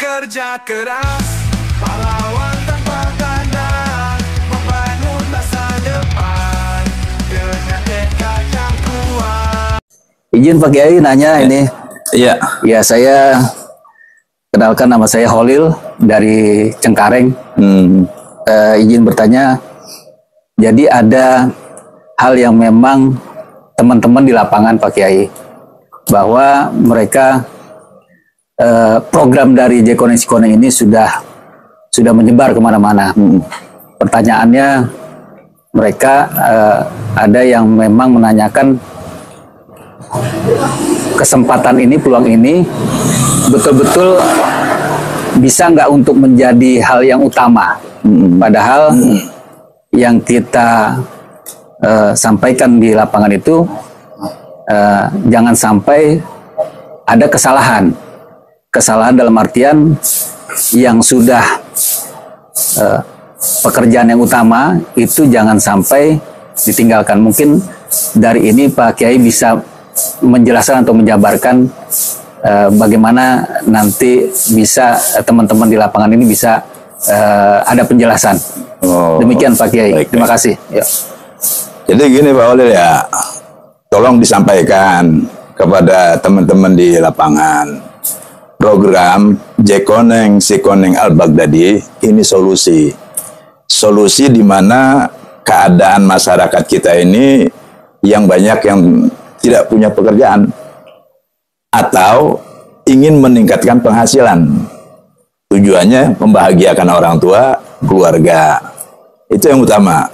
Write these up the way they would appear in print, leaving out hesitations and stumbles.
kerja keras, pahlawan tanpa tanda, membangun masa depan dengan tekad yang kuat. Izin Pak Kiai nanya ini. Iya. Ya, saya kenalkan, nama saya Holil dari Cengkareng. Izin bertanya, jadi ada hal yang memang teman-teman di lapangan Pak Kiai, bahwa mereka program dari Jekoneng Sikoneng ini sudah menyebar kemana-mana. Pertanyaannya, mereka ada yang memang menanyakan kesempatan ini, peluang ini betul-betul bisa nggak untuk menjadi hal yang utama. Padahal yang kita sampaikan di lapangan itu jangan sampai ada kesalahan dalam artian yang sudah pekerjaan yang utama itu jangan sampai ditinggalkan. Mungkin dari ini Pak Kiai bisa menjelaskan atau menjabarkan bagaimana nanti bisa teman-teman di lapangan ini bisa ada penjelasan. Demikian Pak Kiai. Baik, terima kasih. Ya. Jadi gini Pak Olil ya, tolong disampaikan kepada teman-teman di lapangan. Program Jekoneng Sikoneng Al-Baghdadi ini solusi di mana keadaan masyarakat kita ini yang banyak yang tidak punya pekerjaan atau ingin meningkatkan penghasilan. Tujuannya membahagiakan orang tua, keluarga. Itu yang utama.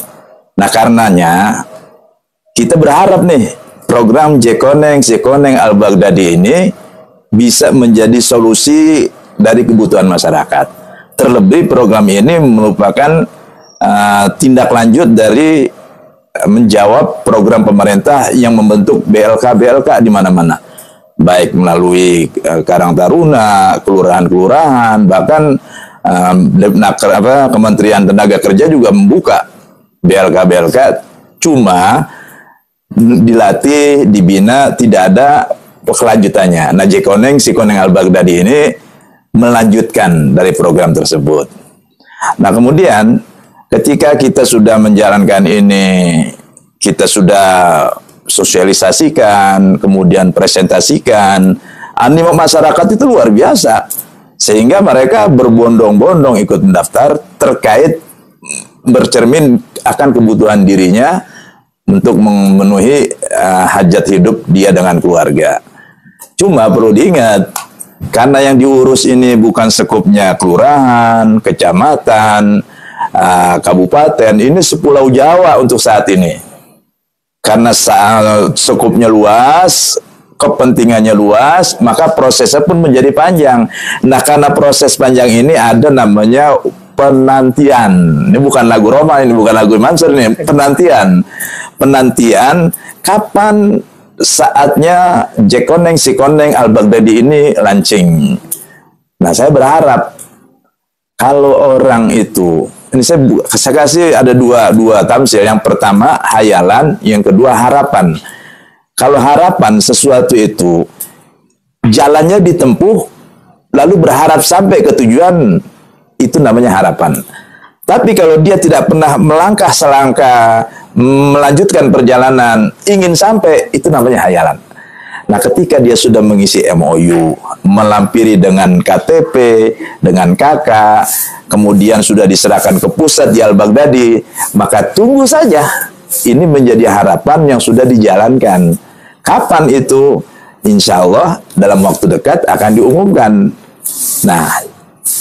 Nah, karenanya kita berharap nih program Jekoneng Sikoneng Al-Baghdadi ini bisa menjadi solusi dari kebutuhan masyarakat. Terlebih program ini merupakan tindak lanjut dari menjawab program pemerintah yang membentuk BLK di mana-mana, baik melalui Karang Taruna, kelurahan-kelurahan, bahkan Kementerian Tenaga Kerja juga membuka BLK. Cuma dilatih, dibina, tidak ada kelanjutannya. Nah, Jekoneng Sikoneng Al-Baghdadi ini melanjutkan dari program tersebut. Nah, kemudian ketika kita sudah menjalankan ini, kita sudah sosialisasikan, kemudian presentasikan, animo masyarakat itu luar biasa. Sehingga mereka berbondong-bondong ikut mendaftar terkait bercermin akan kebutuhan dirinya untuk memenuhi hajat hidup dia dengan keluarga. Cuma perlu diingat, karena yang diurus ini bukan sekupnya kelurahan, kecamatan, kabupaten, ini sepulau Jawa untuk saat ini. Karena sekupnya luas, kepentingannya luas, maka prosesnya pun menjadi panjang. Nah, karena proses panjang ini ada namanya penantian. Ini bukan lagu Roma, ini bukan lagu Mansur, ini penantian kapan saatnya Jekoneng Sikoneng Al-Baghdadi ini launching. Nah, saya berharap kalau orang itu, ini saya kasih ada dua tamsil. Yang pertama hayalan, yang kedua harapan. Kalau harapan, sesuatu itu jalannya ditempuh lalu berharap sampai ke tujuan, itu namanya harapan. Tapi kalau dia tidak pernah melangkah selangkah, melanjutkan perjalanan, ingin sampai, itu namanya hayalan. Nah, ketika dia sudah mengisi MOU, melampiri dengan KTP, dengan KK, kemudian sudah diserahkan ke pusat di Al-Baghdadi, maka tunggu saja. Ini menjadi harapan yang sudah dijalankan. Kapan itu? Insya Allah dalam waktu dekat akan diumumkan. Nah,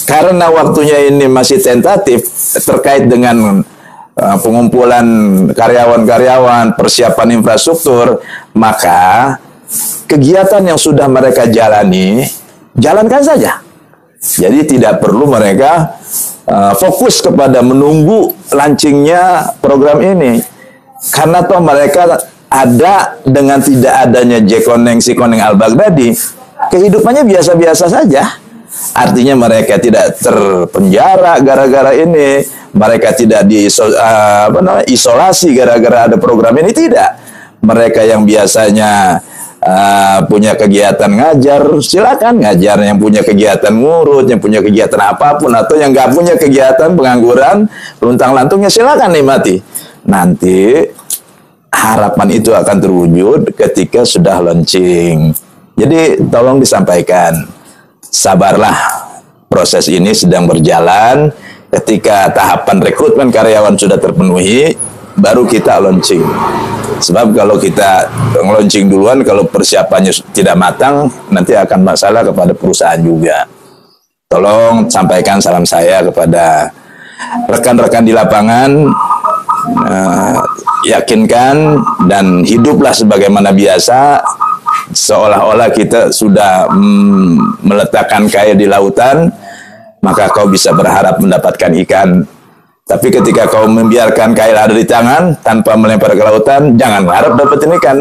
karena waktunya ini masih tentatif terkait dengan pengumpulan karyawan-karyawan, persiapan infrastruktur, maka kegiatan yang sudah mereka jalani, jalankan saja. Jadi tidak perlu mereka fokus kepada menunggu launchingnya program ini. Karena toh mereka ada dengan tidak adanya Jekoneng Sikoneng Al-Baghdadi, kehidupannya biasa-biasa saja. Artinya mereka tidak terpenjara gara-gara ini, mereka tidak isolasi gara-gara ada program ini, tidak. Mereka yang biasanya punya kegiatan ngajar, silakan ngajar. Yang punya kegiatan ngurut, yang punya kegiatan apapun, atau yang nggak punya kegiatan pengangguran, luntang-lantungnya silakan nikmati. Nanti harapan itu akan terwujud ketika sudah launching. Jadi tolong disampaikan, sabarlah, proses ini sedang berjalan. Ketika tahapan rekrutmen karyawan sudah terpenuhi, baru kita launching. Sebab kalau kita launching duluan, kalau persiapannya tidak matang, nanti akan masalah kepada perusahaan juga. Tolong sampaikan salam saya kepada rekan-rekan di lapangan, yakinkan dan hiduplah sebagaimana biasa, seolah-olah kita sudah meletakkan kail di lautan, maka kau bisa berharap mendapatkan ikan. Tapi ketika kau membiarkan kail ada di tangan tanpa melempar ke lautan, jangan harap dapetin ikan.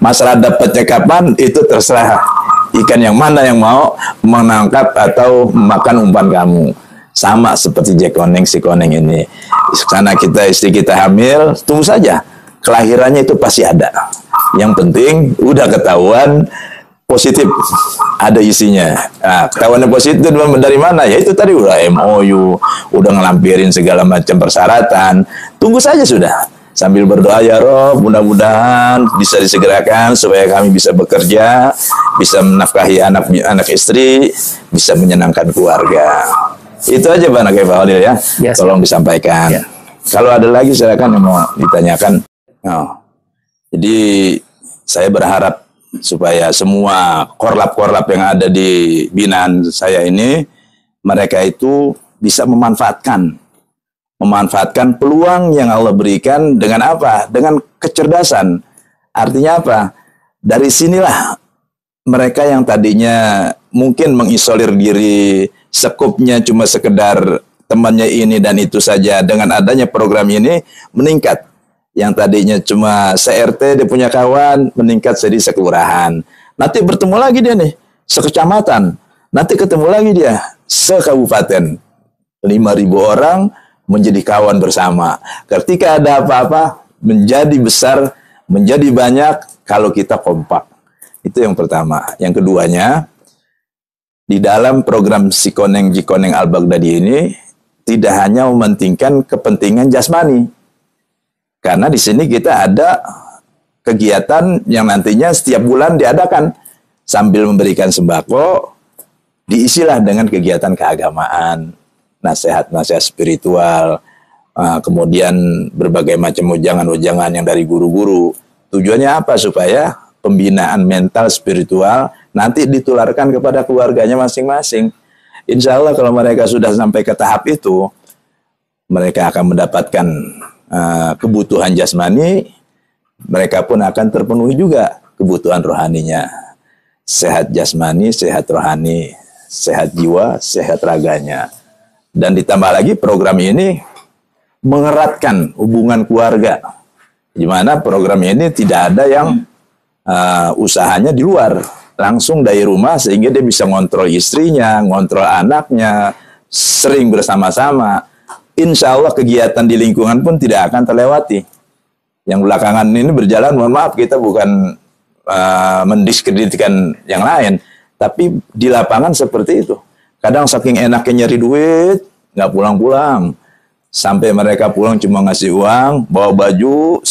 Masalah dapatnya kapan itu terserah ikan yang mana yang mau menangkap atau makan umpan kamu. Sama seperti jekoneng si koneng ini. Karena istri kita hamil, tunggu saja. Kelahirannya itu pasti ada. Yang penting udah ketahuan positif, ada isinya. Nah, ketahuannya positif dari mana? Ya itu tadi udah MOU, udah ngelampirin segala macam persyaratan. Tunggu saja sudah. Sambil berdoa, ya Rob, mudah-mudahan bisa disegerakan supaya kami bisa bekerja, bisa menafkahi anak istri, bisa menyenangkan keluarga. Itu aja Pak Halil ya. Yes. Tolong disampaikan. Yeah. Kalau ada lagi silakan yang mau ditanyakan. Oh. Jadi saya berharap supaya semua korlap-korlap yang ada di binaan saya ini, mereka itu bisa memanfaatkan peluang yang Allah berikan dengan apa? Dengan kecerdasan. Artinya apa? Dari sinilah mereka yang tadinya mungkin mengisolir diri, sekupnya cuma sekedar temannya ini dan itu saja, dengan adanya program ini meningkat. Yang tadinya cuma se-RT dia punya kawan, meningkat jadi sekelurahan. Nanti bertemu lagi dia nih, sekecamatan. Nanti ketemu lagi dia, sekabupaten. 5.000 orang menjadi kawan bersama. Ketika ada apa-apa, menjadi besar, menjadi banyak kalau kita kompak. Itu yang pertama. Yang keduanya, di dalam program Sikoneng Jikoneng Al-Baghdadi ini, tidak hanya mementingkan kepentingan jasmani. Karena di sini kita ada kegiatan yang nantinya setiap bulan diadakan. Sambil memberikan sembako, diisilah dengan kegiatan keagamaan, nasihat-nasihat spiritual, kemudian berbagai macam ujangan-ujangan yang dari guru-guru. Tujuannya apa? Supaya pembinaan mental spiritual nanti ditularkan kepada keluarganya masing-masing. Insya Allah kalau mereka sudah sampai ke tahap itu, mereka akan mendapatkan kebutuhan jasmani, mereka pun akan terpenuhi juga kebutuhan rohaninya. Sehat jasmani, sehat rohani, sehat jiwa, sehat raganya. Dan ditambah lagi program ini mengeratkan hubungan keluarga. Di mana program ini tidak ada yang usahanya di luar, langsung dari rumah, sehingga dia bisa ngontrol istrinya, ngontrol anaknya, sering bersama-sama. Insya Allah kegiatan di lingkungan pun tidak akan terlewati. Yang belakangan ini berjalan, mohon maaf kita bukan mendiskreditkan yang lain, tapi di lapangan seperti itu. Kadang saking enaknya nyari duit, nggak pulang-pulang. Sampai mereka pulang cuma ngasih uang, bawa baju,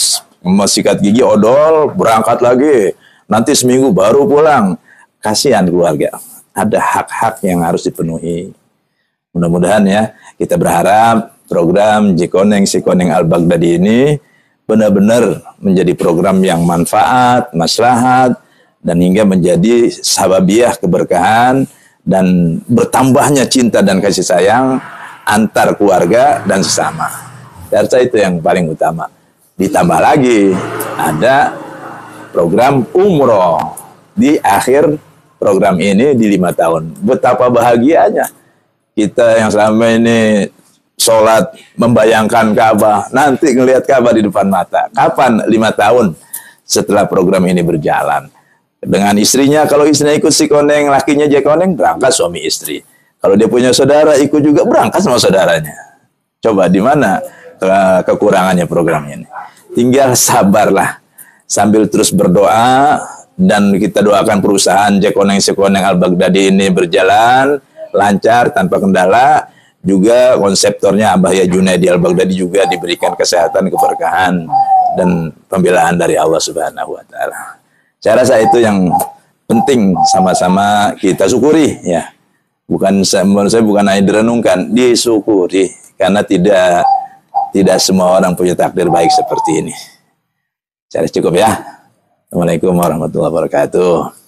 sikat gigi, odol, berangkat lagi. Nanti seminggu baru pulang. Kasihan keluarga. Ada hak-hak yang harus dipenuhi. Mudah-mudahan ya, kita berharap program Jikoneng Sikoneng Al-Baghdadi ini benar-benar menjadi program yang manfaat, maslahat, dan hingga menjadi sababiah keberkahan dan bertambahnya cinta dan kasih sayang antar keluarga dan sesama. Saya rasa itu yang paling utama. Ditambah lagi ada program umroh di akhir program ini di 5 tahun. Betapa bahagianya kita yang selama ini sholat membayangkan Ka'bah, nanti ngelihat Ka'bah di depan mata. Kapan? 5 tahun setelah program ini berjalan. Dengan istrinya, kalau istrinya ikut Sikoneng, lakinya Jikoneng, berangkat suami istri. Kalau dia punya saudara, ikut juga berangkat sama saudaranya. Coba di mana kekurangannya program ini? Tinggal sabarlah. Sambil terus berdoa, dan kita doakan perusahaan Jekoneng Sikoneng Al-Baghdadi ini berjalan lancar tanpa kendala. Juga konseptornya Abah Yahya Junaidi Al-Baghdadi juga diberikan kesehatan, keberkahan dan pembelaan dari Allah Subhanahu wa taala. Saya rasa itu yang penting sama-sama kita syukuri ya. Menurut saya bukan hanya direnungkan, disyukuri karena tidak semua orang punya takdir baik seperti ini. Saya cukup ya. Assalamualaikum warahmatullahi wabarakatuh.